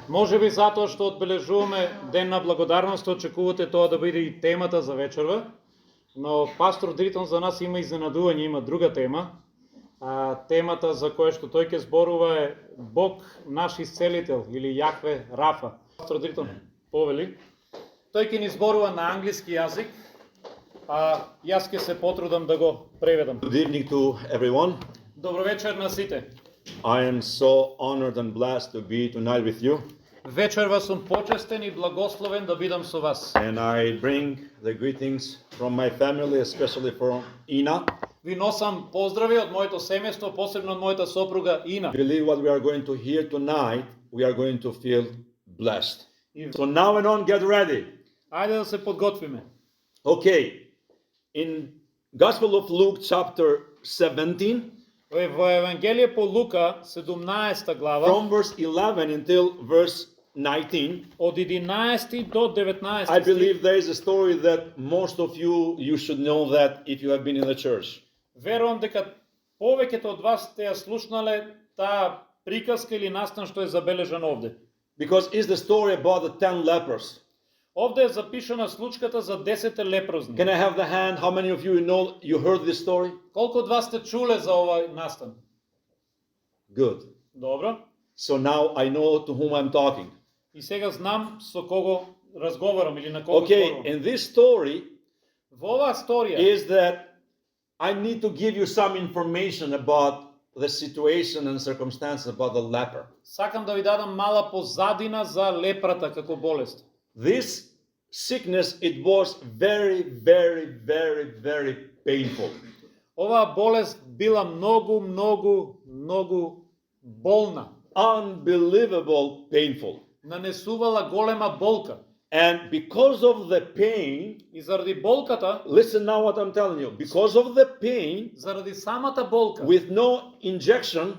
Можеби затоа што одбележуваме Ден на благодарност, очекувате тоа да биде и темата за вечерва, но пастор Дритон за нас има изненадување, има друга тема. Темата за која што тој ќе зборува е Бог наш исцелител или Јахве Рафа. Пастор Дритон повели. Тој ќе ни зборува на англиски јазик, а јас ќе се потрудам да го преведам. Good evening to everyone. Добро вечер на сите. I am so honored and blessed to be tonight with you. Вечерва сум почестен и благословен да бидам со вас. And I bring the greetings from my family, especially from Ina. Ви носам поздрави од моето семејство, посебно од мојата сопруга Ина. I believe what we are going to hear tonight, we are going to feel blessed. So now and on, get ready. Ајде да се подготвиме. Okay. In Gospel of Luke chapter 17, Во Евангелие по Лука, 17 глава, from verse 11 until verse 19, од 11 до 19 I believe there is a story that most of you should know that if you have been in the church. Верувам дека повеќето од вас сте ја слушнале таа приказка или настан што е забележан овде. Because it's the story about the 10 lepers. Овде е запишана случката за 10 лепрозни. Can I have the hand? How many of you know you heard this story? Колку од вас сте чуле за овој настан? Good. Добро. So now I know to whom I'm talking. И сега знам со кого разговарам или на кого Okay, зборувам. and this story Во оваа сторија is that I need to give you some information about the situation and circumstances about the leper. сакам да ви дадам мала позадина за лепрата како болест. This sickness, it was very, very, very, very painful. Оваа болест била многу болна. Unbelievable painful. Нанесувала голема болка. And because of the pain, И заради болката, listen now what I'm telling you. Because of the pain, заради самата болка, with no injection,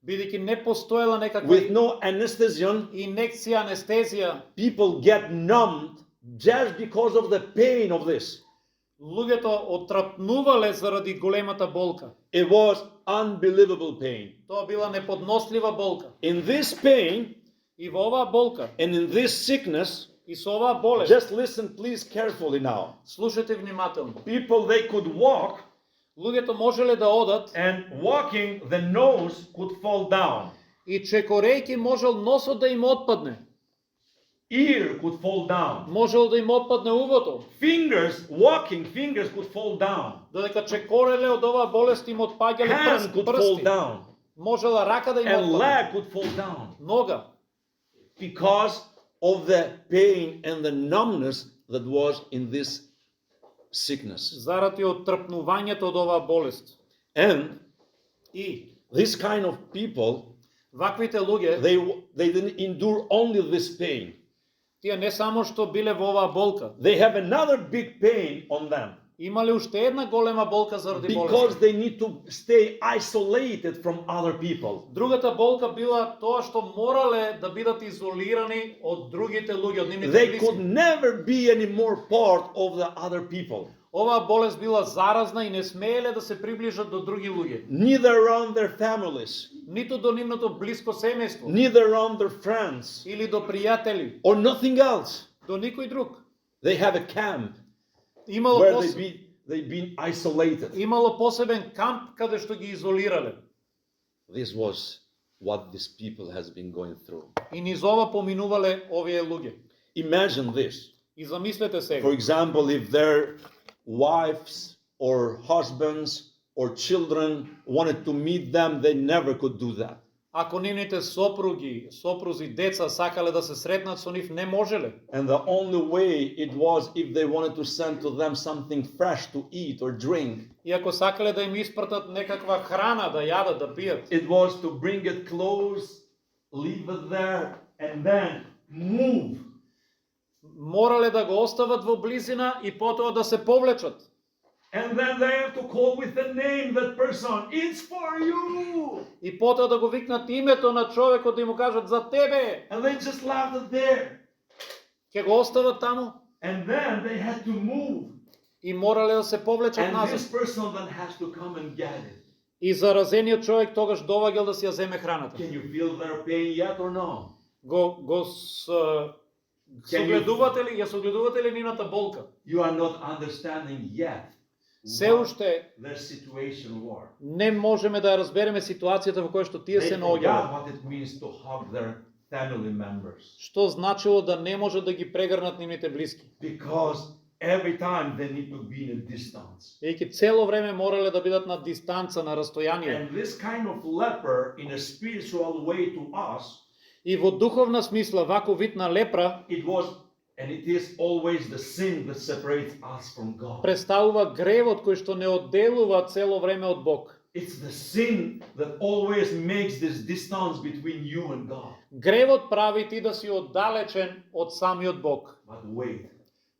бидејќи не постоела некаква with no anesthesia, инекција, анестезија, people get numbed just because of the pain of this. луѓето отрапнувале заради големата болка. It was unbelievable pain. Тоа била неподнослива болка. In this pain И во оваа болка, and in this sickness, и со оваа болест, just listen please carefully now. слушате внимателно. People, they could walk, Луѓето можеле да одат and walking, the nose could fall down. и чекорејќи можел носот да им отпадне. Ear could fall down. Можел да им отпадне увото. Walking fingers could fall down. Додека чекореле од оваа болест им отпаѓале Hand could fall прсти. down. Можела рака да им And отпадне. leg could fall down. Нога. Because of the pain and the numbness that was in this sickness. Заради оттрпнувањето од оваа болест. And И this kind of people, ваквите луѓе, they didn't endure only this pain. тие не само што биле во оваа болка, They have another big pain on them. имале уште една голема болка заради Because болест. they need to stay isolated from other people. Другата болка била тоа што морале да бидат изолирани од другите луѓе, од нивните They could близки. never be any more part of the other people. Оваа болест била заразна и не смееле да се приближат до други луѓе. Neither around their families, Ниту до нивното блиско семејство, neither around their friends, или до пријатели, or nothing else. до никој друг. They have a camp Имало where they've been isolated. имало посебен камп каде што ги изолирале. This was what these people has been going through. И низ ова поминувале овие луѓе. Imagine this. И замислете сега. For example, if their wives or husbands or children wanted to meet them, they never could do that. Ако нивните сопрузи, деца сакале да се сретнат со нив, не можеле. And the only way it was if they wanted to send to them something fresh to eat or drink. И ако сакале да им испратат некаква храна да јадат, да пијат, It was to bring it close, leave it there, and then move. морале да го остават во близина и потоа да се повлечат. And then they have to call with the name that person. It's for you. И потоа да го викнат името на човекот и му кажат за тебе. And they just left it there. Ќе го остават таму And then they had to move. и морале да се повлечат And назад. this person then has to come and get it. И заразениот човек тогаш доваѓал да си ја земе храната. Can you feel their pain yet or no? ја согледувате ли нивната болка? You are not understanding yet Се уште their situation was. не можеме да разбереме ситуацијата во која што тие They се forgot наоѓале. what it means to hug their family members. Што значило да не може да ги прегрнат нивните блиски. Because every time they need to be in a distance. Ејќи цело време морале да бидат на дистанца, на растојание. And this kind of leper, in a spiritual way to us, И во духовна смисла, вако вид на лепра, it was, and it is always the sin that separates us from God. представува гревот кој што не одделува цело време од Бог. It's the sin that always makes this distance between you and God. Гревот прави ти да си оддалечен од самиот Бог. But wait,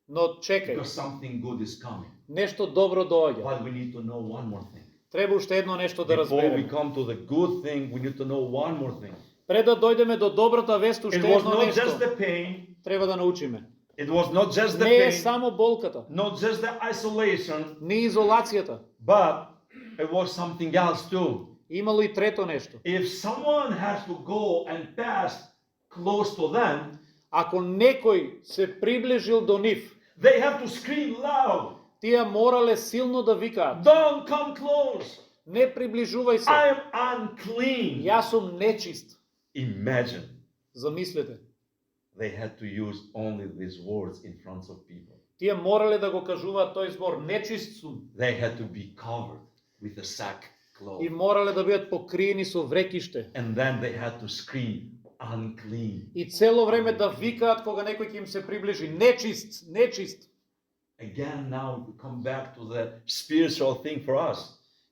Но чекај, because something good is coming. нешто добро доаѓа. But we need to know one more thing. Треба уште едно нешто да Before we разбереме. come to the good thing, we need to know one more thing. Пред да дојдеме до добрата вест, уште It was едно not just нешто the pain, треба да научиме. it was not just the Не е pain, само болката, not just the isolation, не изолацијата. but it was something else too. Имало и трето нешто. If someone has to go and pass close to them, Ако некој се приближил до нив, they have to scream loud, тие морале силно да викаат: "Don't come close, не приближувај се, I am unclean." јас сум нечист. Imagine Замислете, they had to use only these words in front of people. тие морале да го кажуваат тој збор: нечист сум. They had to be covered with a sackcloth. И морале да бидат покриени со врекиште. And then they had to scream, "Unclean." И цело време да викаат кога некој ќе им се приближи: нечист, нечист. Again, now we come back to the spiritual thing for us.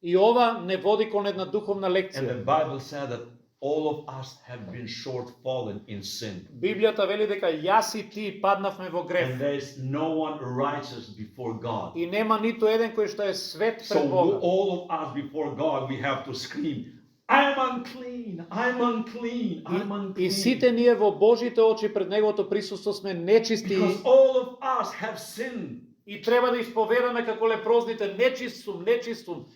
И ова не води кон една духовна And the лекција. Bible said that all of us have been short-fallen in sin. Библијата вели дека јас и ти паднавме во And грев. there is no one righteous before God. И нема ниту еден кој што е свет So пред Бога. all of us before God, we have to scream, "I'm unclean, I'm unclean, I'm И unclean." сите ние во Божите очи пред Неговото присуство сме нечисти Because all of us have sinned. и треба да исповедаме како лепрозните: нечист сум,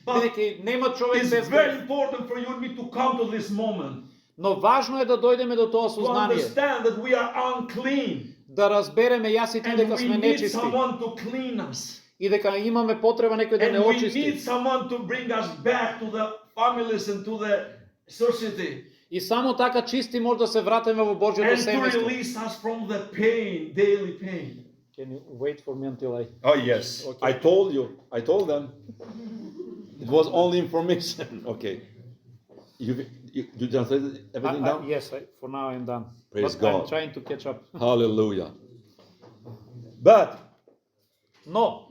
But бидејќи нема човек It's без very грев. important for you and me to come to this moment. Но важно е да дојдеме до тоа To сознание, understand that we are unclean. да разбереме јас и ти And дека we сме need нечисти someone to clean us. и дека имаме потреба некој да не And we очисти. need someone to bring us back to the families and to the society. И само така чисти може да се вратиме во Божјото And to семејство. release us from the pain, daily pain. Can you wait for me until I... Oh, yes. Okay. I told you. I told them. It was only information. Okay. You translated everything down? Yes, for now I'm done. Praise But I'm God. trying to catch up. Hallelujah. But Но,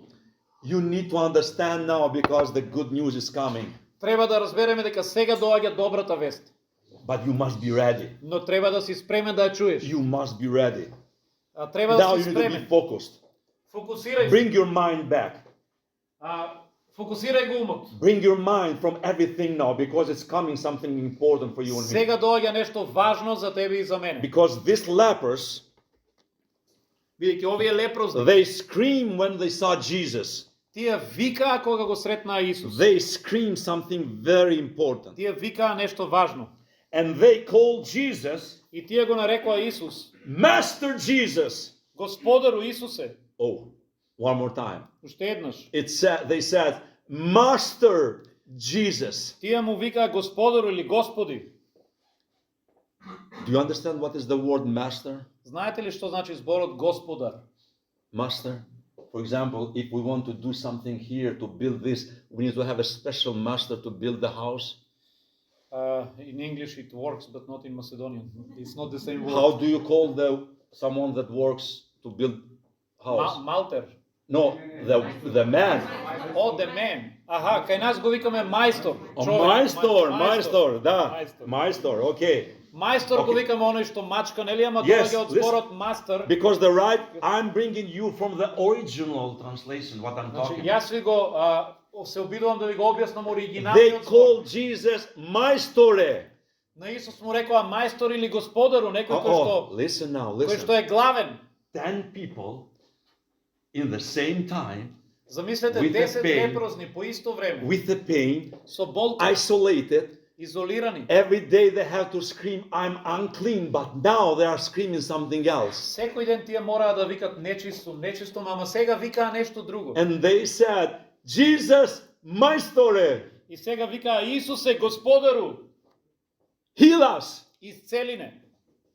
you need to understand now because the good news is coming. треба да разбереме дека сега доаѓа добрата вест. But you must be ready. Но треба да си спремен да ја чуеш. You must be ready. Треба Now да you си need to be спремен. focused. Фокусирај се. Bring your mind back. Фокусирај го умот. Bring your mind from everything now because it's coming something important for you and me. Сега доаѓа нешто важно за тебе и за мене. Because these lepers, Бидејќи овие лепрозни, they screamed when they saw Jesus. тие викаа кога го сретнаа Исус. They screamed something very important. Тие викаа нешто важно. And they called Jesus, И тие го нарекоа Исус, Master Jesus. Господару Исусе. Oh, one more time. Уште еднаш. They said, Master Jesus. Тие му викаа Господару или Господи. Do you understand what is the word master? Знаете ли што значи зборот Господар? Master. For example, if we want to do something here to build this, we need to have a special master to build the house. In English it works, but not in Macedonian. It's not the same word. How do you call someone that works to build house? Малтер. No, the man. Oh, the man. Аха, кај нас го викаме мајстор. Maestor, da. Мајстор. Maestor, okay. Мајстор го Okay. викаме оној што мачка, нели, ама Yes, доаѓа од listen. зборот мастер. Because I'm bringing you from the original translation, what I'm talking about. Јас ви го се обидувам да ви го објаснам They оригиналниот збор. called Jesus Maestore. На Исус му рекоа мајстор или господару, некој кој Listen now, што listen. е главен. 10 people in the same time, Замислете, With the 10 pain. лепрозни по исто време, with the pain, со болка, isolated, изолирани. Every day they have to scream, I'm unclean, but now they are screaming something else. Секој ден тие мораа да викат нечисто, нечисто, ама сега викаа нешто друго. And they said, Jesus, my story, И сега викаа Исусе, Господару, heal us, исцели не.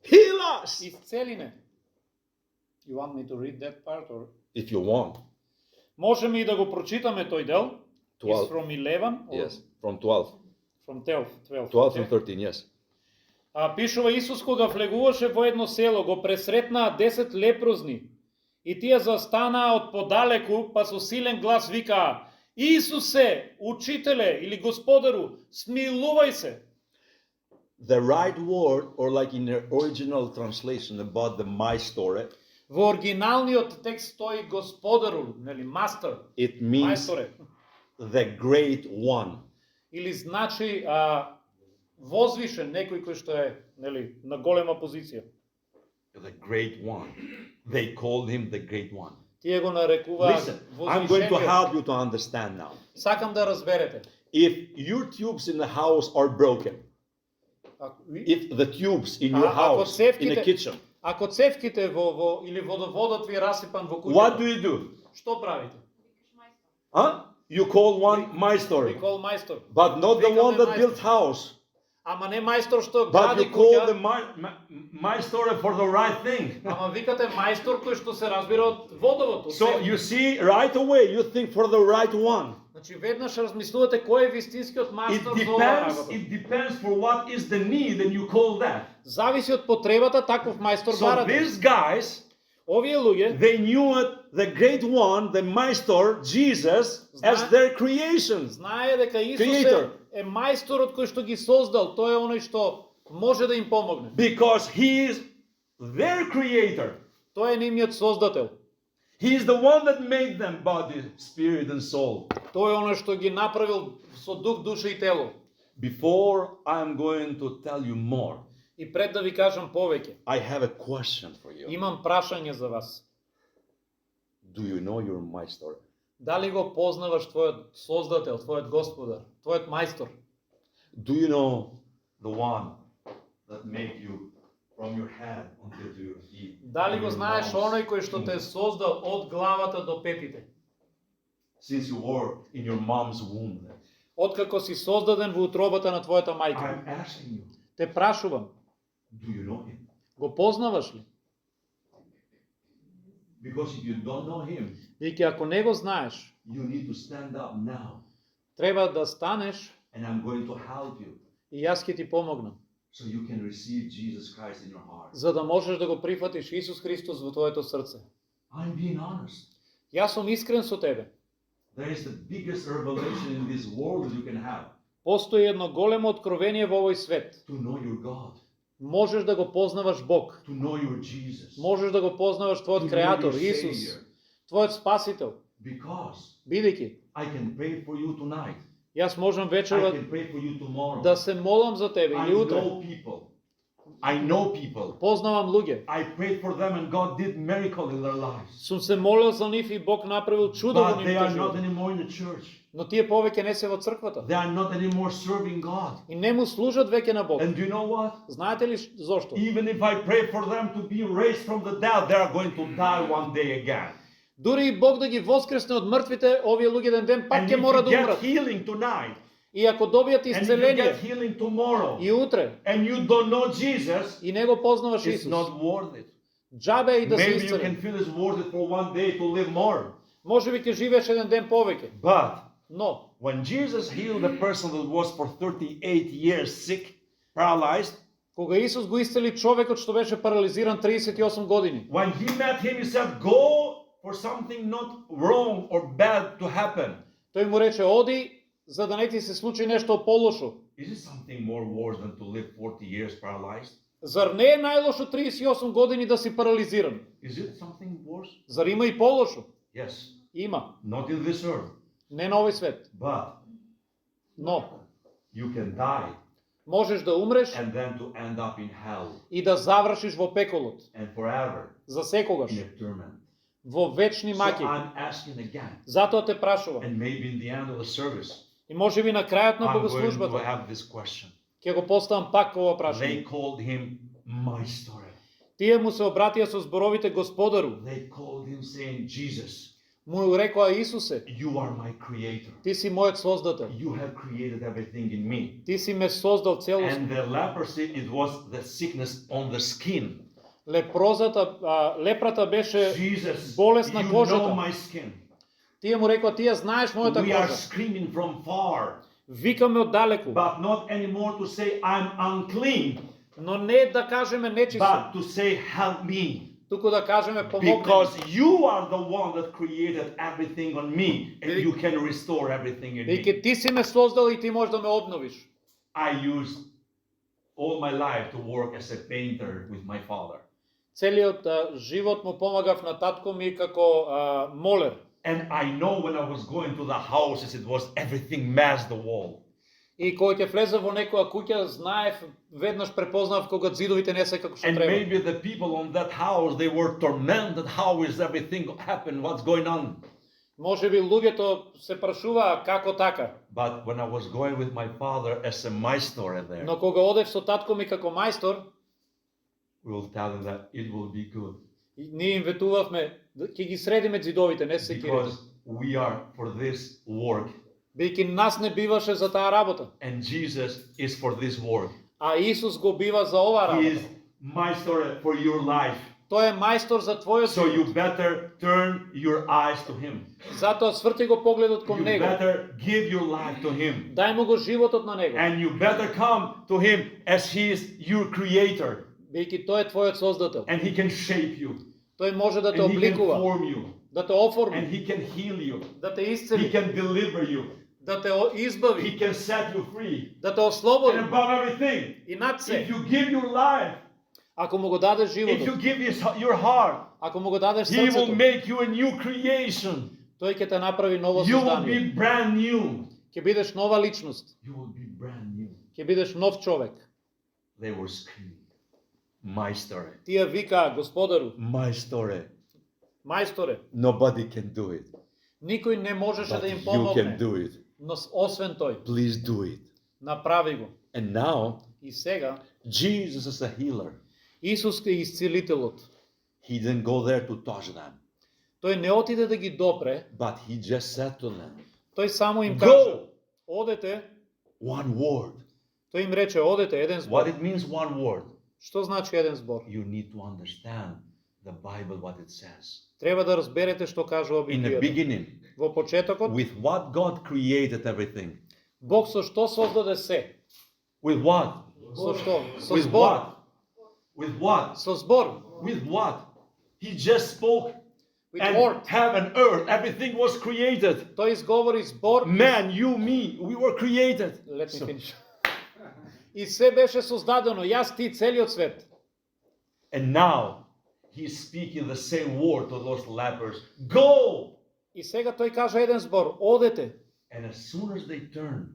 heal us. Исцели не. You want me to read that part or? If you want. Можеме и да го прочитаме тој дел. 12. It's from 11 or Yes, from 12. from 12. 12 and okay. 13, yes. Пишува Исус кога влегуваше во едно село, го пресретнаа 10 лепрозни. И тие застанаа од подалеку, па со силен глас викаа: Исусе, учителе или Господару, смилувај се. The right word, or like in the original translation about the my story, Во оригиналниот текст стои Господару, нели, мастер, it means мајсторе. the great one. Или значи возвишен, некој кој што е, нели, на голема позиција. The great one. They called him the great one. Тие го нарекуваат Listen, I'm going to возвишениот. help you to understand now. Сакам да разберете. If your tubes in the house are broken, if the tubes in your Ако house, in the цевките- kitchen, Ако цевките или водоводот ви е расипан во what do куќата, you do? што правите? Huh? You call one my Ви story, кол мајстор. but not the Викаме one that мајстор. built house. Ама не мајстор што But гради you call the куќа, my story for the right thing. ама викате мајстор кој што се разбира од водовод. од So цевките. you see, right away, you think for the right one. Значи веднаш размислувате кој е вистинскиот It мајстор за оваа depends. работа. It depends for what is the need, and you call that. Зависи од потребата, таков мајстор So барате. these guys, Овие луѓе they knew it, the great one, the master, Jesus, as their creation. знае дека Исус Creator. е мајсторот кој што ги создал. Тој е оној што може да им помогне. Because he is their creator. Тој е нивниот создател. He is the one that made them body, spirit, and soul. Тој е оној што ги направил со дух, душа и тело. Before I'm going to tell you more, И пред да ви кажам повеќе, I have a question for you. имам прашање за вас. Do you know your master? Дали го познаваш твојот создател, твојот господар, твојот мајстор? Do you know the one that made you from your head until your feet? Дали го your знаеш mouth, оној кој што те создал од главата до петите? Since you were in your mom's womb? Откако си создаден во утробата на твојата мајка? I'm asking you, Те прашувам, do you know him? го познаваш ли? Because if you don't know him, Веќе ако не го знаеш, you need to stand up now, треба да станеш and I'm going to help you и јас ќе ти помогнам, so you can receive Jesus Christ in your heart. за да можеш да го прифатиш Исус Христос во твоето срце. I'm being honest. Јас сум искрен со тебе. There is the biggest revelation in this world that you can have, Постои едно големо откровение во овој свет. to know your God, Можеш да го познаваш Бог. to know your Jesus, Можеш да го познаваш to твојот know Креатор, your Исус, Savior. твојот Спасител. Because Бидејќи, I can pray for you tonight. јас можам I вечерва can pray for you tomorrow. да се молам за тебе I или утре. know people. I know people. Познавам луѓе. I prayed for them and God did miracle in their lives. Сум се молел за нив и Бог направил чудо во But they нивните are not животи. anymore in the church. Но тие повеќе не се во црквата. They are not anymore serving God. И не му служат веќе на Бог. And do you know what? Знаете ли зошто? Even if I pray for them to be raised from the dead, they are going to die one day again. Дури и Бог да ги воскресне од мртвите, овие луѓе еден ден пак And ќе if мора you да get умрат. healing tonight, И ако добијат and if you исцеление get healing tomorrow, и утре and you don't know Jesus, и не го познаваш it's Исус, not worth it. џабе и да се Maybe you can исцелен. feel it's worth it for one day to live more. Можеби ќе живееш еден ден повеќе. But Но, when Jesus healed a person that was for 38 years sick, paralyzed, кога Исус го исцели човекот што беше парализиран 38 години, when he met him, he said, go for something not wrong or bad to happen. тој му рече: оди, за да не ти се случи нешто полошо. Is it something more worse than to live 40 years paralyzed? Зар не е најлошо 38 години да си парализиран? Is it something worse? Зар има и полошо? Yes. Има. Not in this earth. Не на овој свет. But Но, you can die можеш да умреш and then to end up in hell и да завршиш во пеколот. and forever За секогаш. in a torment. Во вечни So маки. I'm asking again, Затоа те прашувам. and maybe in the end of the service, И може би на крајот на I'm going to богослужбата have this question. ќе го поставам пак ова They прашање. called him Maestro. Тие му се обратија со зборовите Господару. They called him saying, Jesus, Му рекоа Исусе, you are my creator. ти си мојот создател. You have created everything in me. Ти си ме создал целосно. And the leprosy, it was the sickness on the skin. Лепрата беше Jesus, болест на you know кожата. my skin. Тие му рекоа, тие знаеш мојата We are кожа. screaming from far, Викаме оддалеку, but not anymore to say I'm unclean, но не да кажеме нечисто, but to say help me. туку да кажеме помогни. Because you are the one that created everything on me, and you can restore everything in me. Веќе ти си ме создал и ти можеш да ме обновиш. I used all my life to work as a painter with my father. Целиот живот му помагав на татко ми како молер. And I know when I was going to the houses, it was everything matched the wall. И кога ќе влезав во некоја куќа, знаев, веднаш препознав кога зидовите не се како што And треба. maybe the people on that house, they were tormented. How is everything happened? What's going on? Може би луѓето се прашуваа како така. But when I was going with my father as a maestro there, Но кога одев со татко ми како мајстор, we will tell them that it will be good. и ние им ветувавме, ќе ги средиме зидовите, не се кирите. Because we are for this work. Бидејќи нас не биваше за таа работа, And Jesus is for this work. а Исус го бива за оваа He is работа. maestro for your life. Тој е мајстор за твојот So you живот. better turn your eyes to him. Затоа сврти го погледот кон You него. better give your life to him. Дај му го животот на него. And you better come to him as he is your creator. Бидејќи тој е твојот создател. And he can shape you. Тој може да те And he can обликува, form you. да те And оформи, he can heal you. да те He исцели, can deliver you. да те He избави, can set you free. да те And ослободи above everything, и над if се. you give your life, Ако му го дадеш if you животот, give your heart, ако му го дадеш he will срцето, make you a new creation. тој ќе те направи ново You will создание. be brand new. Ќе бидеш нова личност, You will be brand new. ќе бидеш нов човек. They were screaming, my story, Тие викаа, Господару, my story. мајсторе, Nobody can do it, никој не можеше but да им you can помогне, do it. но освен тој, Please do it. направи го. And now, И сега, Jesus is a healer. Исус е исцелителот. He didn't go there to touch them, Тој не отиде да ги допре, but he just said to them, тој само им Go! кажа, одете, one word. тој им рече, одете, еден What збор. it means, one word. Што значи еден збор? You need to understand the Bible, what it says. Треба да разберете што кажува In the Библијата. beginning, Во почетокот, with what God created everything. Бог со што создаде се? With what? Со што? Со With збор. what? With what? Со збор. With what? He just spoke, With and word. heaven, earth, everything was created. Тој изговори збор. Man, you, me, we were created. Let me So- finish. И се беше создадено, јас, ти, целиот свет. And now, he's speaking the same word to those lepers. Go! И сега тој кажа еден збор, одете. And as soon as they turned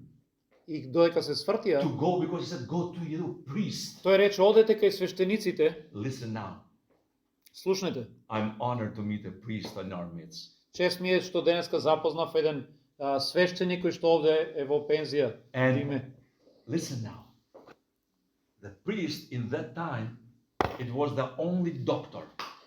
И додека се свртија, to go, because he said, go to you, priest. тој рече, одете кај свештениците. Listen now. Слушнете, I'm honored to meet a priest in our midst. чест ми е што денеска запознав еден свештеник кој што овде е во пензија. And Име. listen now. The priest in that time, it was the only doctor.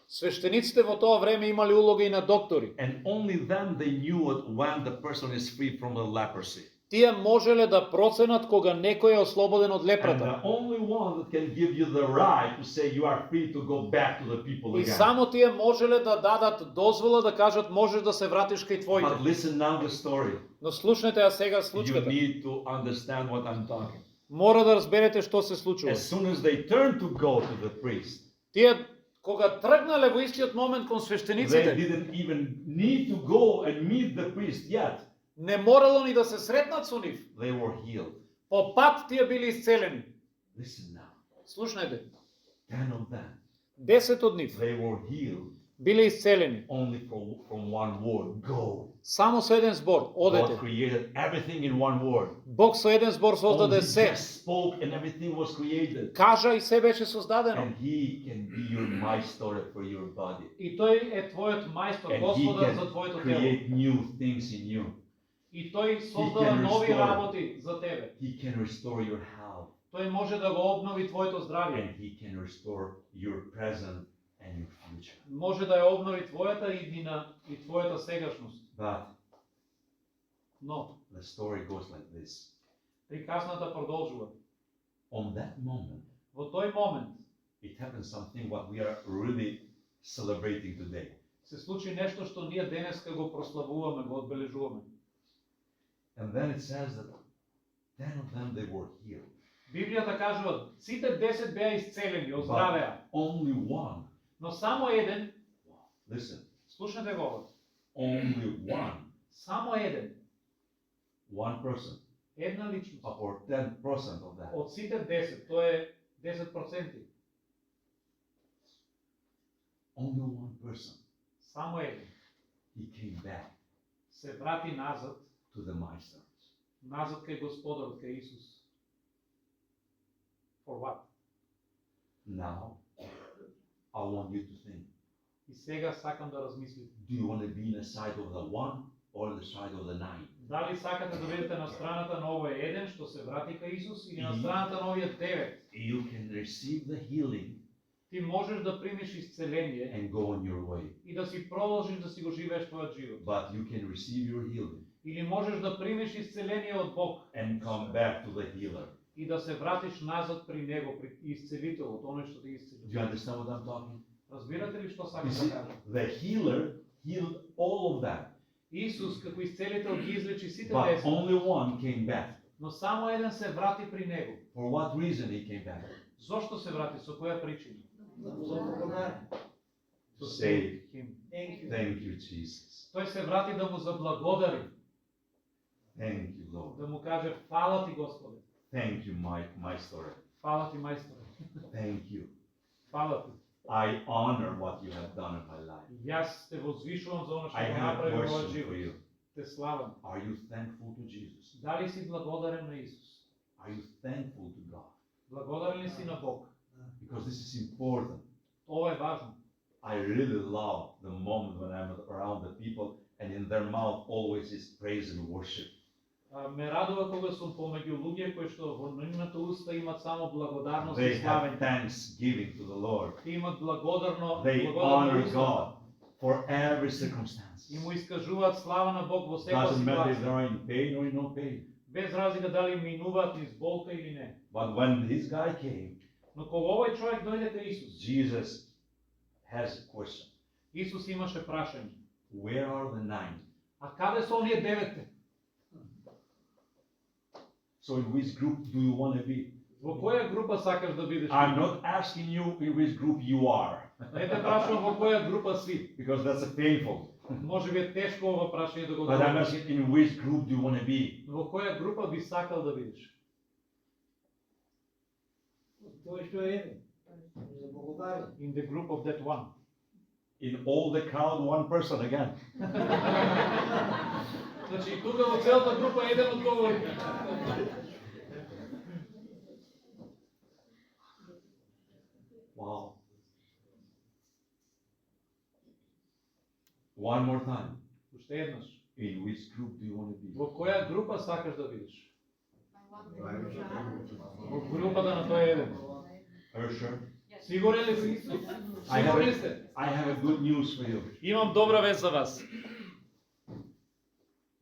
Свештениците во тоа време имали улога и на доктори. And only then they knew it when the person is free from the leprosy. Тие можеле да проценат кога некој е ослободен од And лепрата. the only one that can give you the right to say you are free to go back to the people И again. само тие можеле да дадат дозвола да кажат можеш да се вратиш кај But твоите. listen now the story. Но слушнете а сега You случката. need to understand what I'm talking. Мора да разберете што се случува. As soon as they turned to go to the priest, Тие кога тргнале во истиот момент кон they свештениците, didn't even need to go and meet the priest yet. не морало ни да се сретнат со нив. They were healed. По пат тие били исцелени. Listen now. Слушнете, 10 of them, 10 од нив they were healed биле исцелени. only from one word. Go. Само со еден збор, God одете. created everything in one word. Бог со еден збор Only создаде He се. just spoke and everything was created. Кажа и се беше создадено. And He can be your master for your body. И тој е твојот мајстор, And He Господар за can твоето тело. create new things in you. И тој He создава can нови restore. работи за тебе. He can restore your health. Тој може да го обнови твоето здравје. And He can restore your present and your future. Може да ја обнови твојата иднина и твојата сегашност. But Но the story goes like this. приказната продолжува. On that moment, Во тој момент it happened something what we are really celebrating today. се случи нешто што ние денеска го прославуваме, го одбележуваме. And then it says that 10 of them they were healed. Библијата кажува, сите 10 беа исцелени, оздравеа, Only one, но само еден, listen, слушнете го ова, only само еден, one person, една личност, or 10% of that, од сите 10, тоа е 10%, only one person, само еден, he came back се врати назад, to the Master. назад кај Господарот, кај Исус. For what? Now, I want you to think, И сега сакам да размислите. do you want to be in the side of the one or the side of the 9? Дали сакате да бидете на страната на овој еден што се врати кај Исус или на страната на овие 9? You can receive the healing Ти можеш да примиш исцеление and go on your way, и да си продолжиш да си го живееш твојот живот. but you can receive your healing Или можеш да примиш исцеление од Бог and come back to the healer. и да се вратиш назад при Него, при исцелителот, оној што те Do исцели. you understand what I'm talking? Разбирате ли што You сакам see, да кажам? the healer healed all of that, Исус како исцелител ги излечи сите but 10, only one came back. но само еден се врати при Него. For what reason he came back? Зошто се врати? Со која причина? To say, Him. thank you, Jesus. Тој се врати да му заблагодари, Thank you, Lord. да му каже фала ти Господе, Thank you, my story. фала ти мајсторе, Thank you. фала ти. I honor what you have done in my life. Јас те возвишувам за оно што I го have a направи во мојот question for you. живот. Те славам. Are you thankful to Jesus? Дали си благодарен на Исус? Are you thankful to God? Благодарен ли си на Бог? Because this is important. Ова е важно. I really love the moment when I'm around the people and in their mouth always is praise and worship. Ме радува кога сум помеѓу луѓе кои што во нивната уста имат само благодарност и They have славење. thanksgiving to the Lord. Ти имат благодарно, They благодарно honor уста God for every circumstance. и му искажуваат слава на Бог во секоја Doesn't matter if ситуација. they're in pain or in no pain. Без разлика дали минуваат низ болка или не. But when this guy came, Но кога овој човек дојде кај Исус, Jesus has a question. Исус имаше прашање. Where are the 9? А каде се оние 9? So in which group do you want to be? Во која група сакаш да бидеш? I'm not asking you in which group you are, Не те прашувам во која група си. because that's a painful. Може би е тешко ова прашање да го But I'm одговориш. asking in which group do you want to be? Во која група би сакал да бидеш? Тој што е еден. За благодарен. In the group of that one. In all the crowd, one person again. Значи и тука во целата група еден одговор. Wow. One more time. Уште еднаш. In which group do you want to be? Во која група сакаш да бидеш? Во групата на тој еден. Are you sure? Сигурен ли си? I Сигурни сте? have a good news for you. Имам добра вест за вас.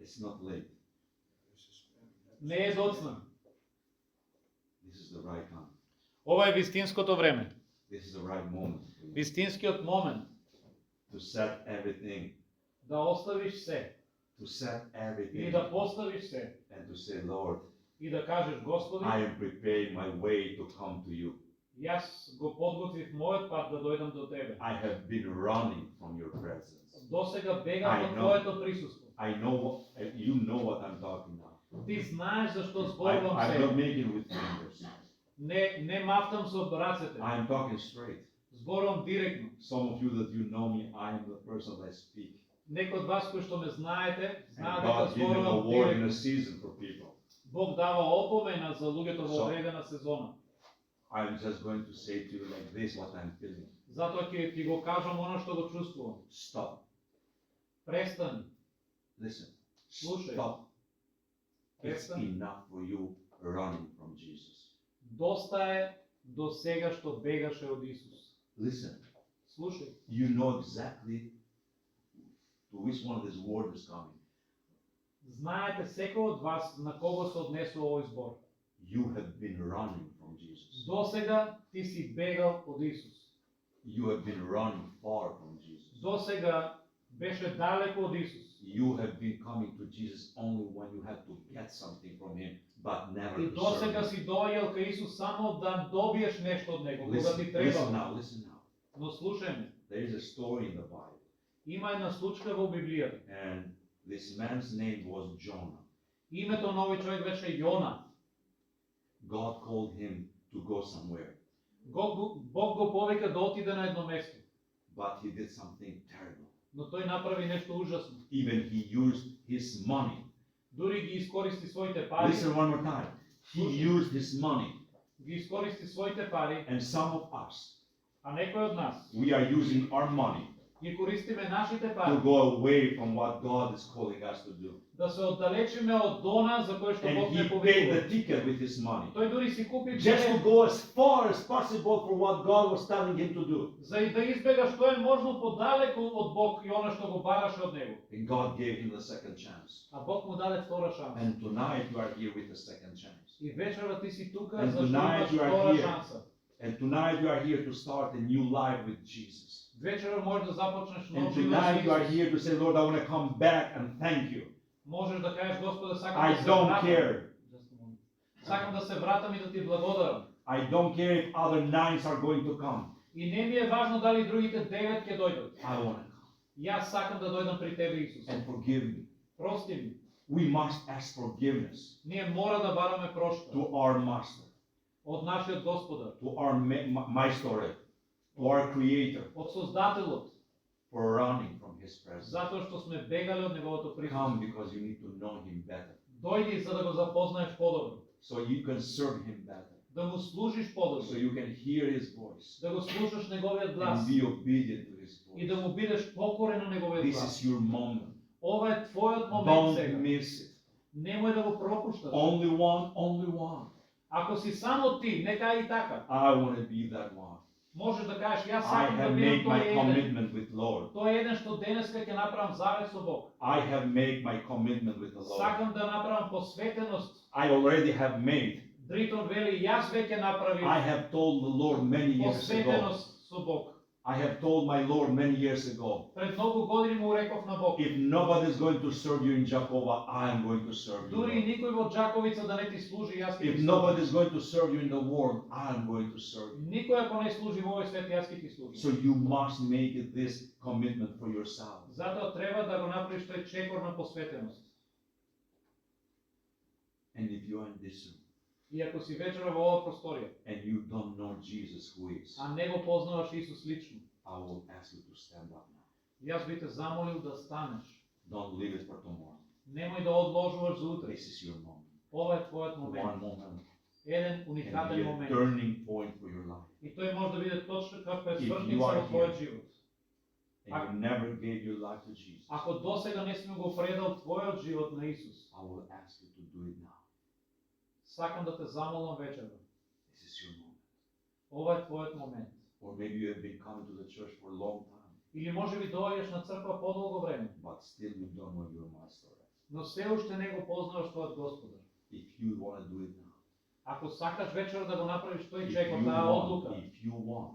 It's not late. Не е доцна. This is the right time. Ова е вистинското време. This is the right moment for you Вистинскиот момент to set everything, да оставиш се to set и everything, да поставиш се and to say, Lord, и да кажеш Господи, I am preparing my way to come to you. јас го подготвив мојот пат да дојдам до тебе. I have been running from your presence. Досега бегам I од know. твоето присуство. I know, you know what I'm talking now. Ти знаеш зашто I'm зборувам not се. making with fingers. Не мафтам со рацете. I'm talking straight. Зборувам директно. Some of you that you know me, I am the person that I speak. Некои од вас кои што ме знаете, And знаат дека God gave me a зборувам word in директно. a season for people. Бог дава опомена за луѓето во So- одредена сезона. I'm just going to say to you like this what I'm feeling. Затоа ќе ти го кажам оно што го чувствувам. Stop. Престани. Listen. Слушај. Stop It's Певца, enough for you running from Jesus. доста е до сега што бегаше од Исус. Listen, Слушај, you know exactly to which one of these words is coming. знаете секој од вас на кого се однесува овој збор. You have been running from Jesus. До сега ти си бегал од Исус. You have been running far from Jesus. До сега беше далеко од Исус. You have been coming to Jesus only when you had to get something from Him, but never И to до serve сега Him. си доаѓал кај Исус само да добиеш нешто од него, кога Listen, ти listen требало. now, listen now. Но слушај ме, There is a story in the Bible, има една случка во Библијата. and this man's name was Jonah. Името на овој човек беше Јона. God called him to go somewhere, Бог го повика да отиде на едно место, but he did something terrible. но тој направи нешто ужасно. Even he used his money. Дури ги искористи своите пари, Listen one more time. He used his money, ги искористи своите пари, and some of us, а некој од нас we are using our money ги користиме нашите to пари go away from what God is calling us to do. да се оддалечиме од дона за кој што And Бог he не paid повикува. the ticket with his money, Тој дури си купи just to билет go as far as possible for what God was telling him to do. за и да избега што е можно подалеку од Бог и она што го бараше од него. And God gave him the second chance. А Бог му даде втора шанса. And tonight you are here with the second chance. И вечера ти си тука And за што tonight имаш you are втора here. шанса. And tonight you are here to start a new life with Jesus. Вечера можеш да започнеш And нов живот tonight you are со Исус. here to say, Lord, I want to come back and thank you. Можеш да кажеш Господе, сакам I да се don't вратам. care. Сакам да се вратам и да ти благодарам. I don't care if other nines are going to come. И не ми е важно дали другите 9 ќе дојдат. I want to come. Јас сакам да дојдам при тебе, Исус. And forgive me. Прости ми. We must ask forgiveness Ние мора да бараме прошка to our Master, од нашиот Господар, to our Master, to our Creator, од Создателот, for running from His presence. затоа што сме бегали од неговото Come присуство. because you need to know Him better, Дојди за да го запознаеш подобро, so you can serve Him better, да му служиш so подобро, you can hear His voice да го слушаш неговиот глас and be obedient to His и да voice. му бидеш покорен на неговиот This глас. is your moment. Ова е твојот момент Don't сега. miss it. Немој да го пропушташ. Only one, only one. Ако си само ти, нека и така. I want to be that one. Можеш да кажеш, јас I сакам да have бидам made my тој еден. commitment with Lord. Тој е еден што денеска ќе направам завет со Бог. I have made my commitment with the Lord. Сакам да направам посветеност. I already have made. Дритон вели, јас веќе I направив have told the Lord many years ago. посветеност со Бог. I have told my Lord many years ago. Пред многу години му реков на Бог. If nobody is going to serve you in Jakova, I am going to serve you. Дури Lord. никој во Джаковица да не ти служи, јас ќе If ти nobody служам. is going to serve you in the world, I am going to serve you. Никој ако не служи во овој свет, јас ќе ти служам. So you must make it this commitment for yourself. Затоа треба да го направиш тој чекор на посветеност. And if you are in this room И ако си вечера во оваа просторија, and you don't know Jesus who is, а не го познаваш Исус лично, I will ask you to stand up now. јас би те замолил да станеш. Don't leave it for tomorrow. Немој да одложуваш за утре. This is your moment. Ова е твојот момент. One moment Еден can уникатен be a момент. turning point for your life. И тој може да биде точно како you пресвртница are во твојот here. живот. And you never gave your life to Jesus, Ако досега не си му го предал твојот живот на Исус, I will ask you to do it now. сакам да те замолам вечерва. This is your moment. Ова е твојот момент. Or maybe you have been coming to the church for a long time, Или може би доаѓаш на црква подолго време, but still you don't know your master. но се уште не го познаваш твојот Господар. If you want to do it now, Ако сакаш вечер да го направиш тој if чекор, you таа want, одлука, if you want,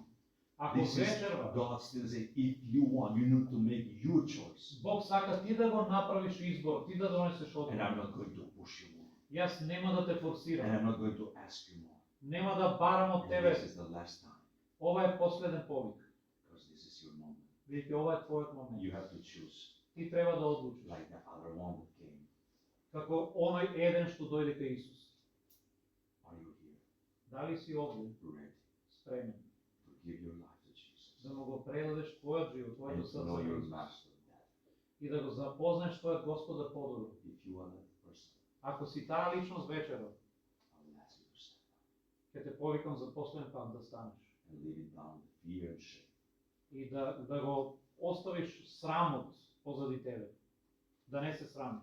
ако this is вечерва, God still saying, if you want, you need to make your choice. Бог сака ти да го направиш избор, ти да донесеш And I'm одлука. not going to push you more. Јас нема да те And форсирам, I'm not going to ask you more. нема да барам од And тебе. this is the last time, Ова е последен повик, because this is your moment. бидејќи ова е твојот момент. You have to choose, Ти треба да одлучиш. like the other one that came. Како оној еден што дојде кај Исус. Are you here, Дали си овде ready спремен to give your life to Jesus да му го предадеш твојот живот, твоето and to срце know на your Исус master? That и да го запознаеш твојот Господар подобро. if you are that person, Ако си таа личност вечера, I will ask you to stand up ќе те повикам за последен пат да станеш and leave it down the fear and shame. и да го оставиш срамот позади тебе, да не се срамиш.